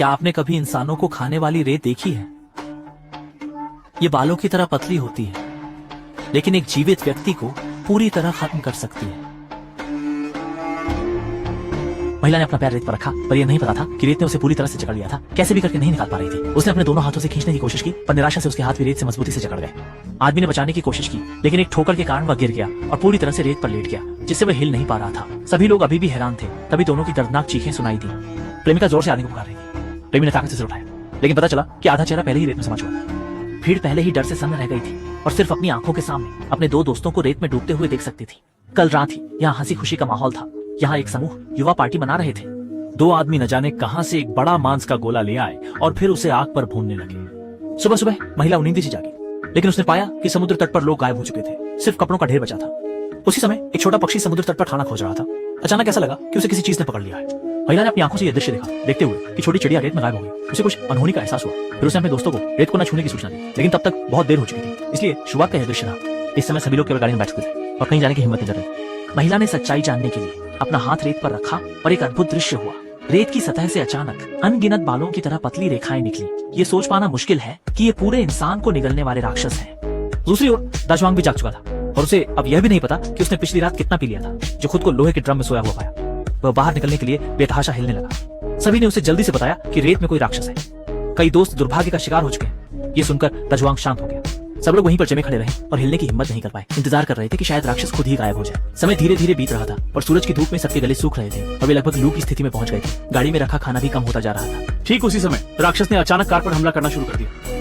क्या आपने कभी इंसानों को खाने वाली रेत देखी है? ये बालों की तरह पतली होती है, लेकिन एक जीवित व्यक्ति को पूरी तरह खत्म कर सकती है। महिला ने अपना पैर रेत पर रखा, पर यह नहीं पता था कि रेत ने उसे पूरी तरह से जकड़ लिया था। कैसे भी करके नहीं निकाल पा रही थी। उसने अपने दोनों हाथों से खींचने की कोशिश की, पर निराशा से उसके हाथ भी रेत से मजबूती से जकड़ गए। आदमी ने बचाने की कोशिश की, लेकिन एक ठोकर के कारण वह गिर गया और पूरी तरह से रेत पर लेट गया, जिससे वह हिल नहीं पा रहा था। सभी लोग अभी भी हैरान थे। तभी दोनों की दर्दनाक चीखें सुनाई दी। प्रेमिका जोर से आदमी को पुकार रही थी। प्रेमी ने ताकत से सिर उठाया, लेकिन पता चला कि आधा चेहरा पहले ही रेत में समा चुका था। भीड़ पहले ही डर से सन्न रह गई थी और सिर्फ अपनी आंखों के सामने अपने दो दोस्तों को रेत में डूबते हुए देख सकती थी। कल रात ही यहाँ हंसी खुशी का माहौल था। यहाँ एक समूह युवा पार्टी मना रहे थे। दो आदमी न जाने कहां से एक बड़ा मांस का गोला ले आए और फिर उसे आग पर भूनने लगे। सुबह सुबह महिला नींद से जागी, लेकिन उसने पाया कि समुद्र तट पर लोग गायब हो चुके थे। सिर्फ कपड़ों का ढेर बचा था। उसी समय एक छोटा पक्षी समुद्र तट पर खाना खोज रहा था। अचानक ऐसा लगा कि उसे किसी चीज ने पकड़ लिया है। महिला ने अपनी आंखों से यह दृश्य देखा, देखते हुए कि छोटी चिड़िया रेत में गायब हो गई। उसे कुछ अनहोनी का एहसास हुआ। फिर उसने अपने दोस्तों को रेत को न छूने की सूचना दी, लेकिन तब तक बहुत देर हो चुकी थी। इसलिए शुरुआत का यह दृश्य था। इस समय सभी लोग केवल गाड़ी में बैठ चुके थे और कहीं जाने की हिम्मत नहीं कर रही। महिला ने सच्चाई जानने के लिए अपना हाथ रेत पर रखा और एक अद्भुत दृश्य हुआ। रेत की सतह से अचानक अनगिनत बालों की तरह पतली रेखाएं निकली। ये सोच पाना मुश्किल है कि ये पूरे इंसान को निगलने वाले राक्षस हैं। दूसरी ओर दाजवांग भी जाग चुका था और उसे अब यह भी नहीं पता कि उसने पिछली रात कितना पी लिया था, जो खुद को लोहे के ड्रम में सोया हुआ पाया। वह बाहर निकलने के लिए बेतहाशा हिलने लगा। सभी ने उसे जल्दी से बताया कि रेत में कोई राक्षस है। कई दोस्त दुर्भाग्य का शिकार हो चुके हैं। ये सुनकर दाजवांग शांत हो गया। सब लोग वहीं पर जमे खड़े रहे और हिलने की हिम्मत नहीं कर पाए। इंतजार कर रहे थे कि शायद राक्षस खुद ही गायब हो जाए। समय धीरे धीरे बीत रहा था और सूरज की धूप में सबके गले सूख रहे थे और वे लगभग लू की स्थिति में पहुंच गए थे। गाड़ी में रखा खाना भी कम होता जा रहा था। ठीक उसी समय राक्षस ने अचानक कार पर हमला करना शुरू कर दिया।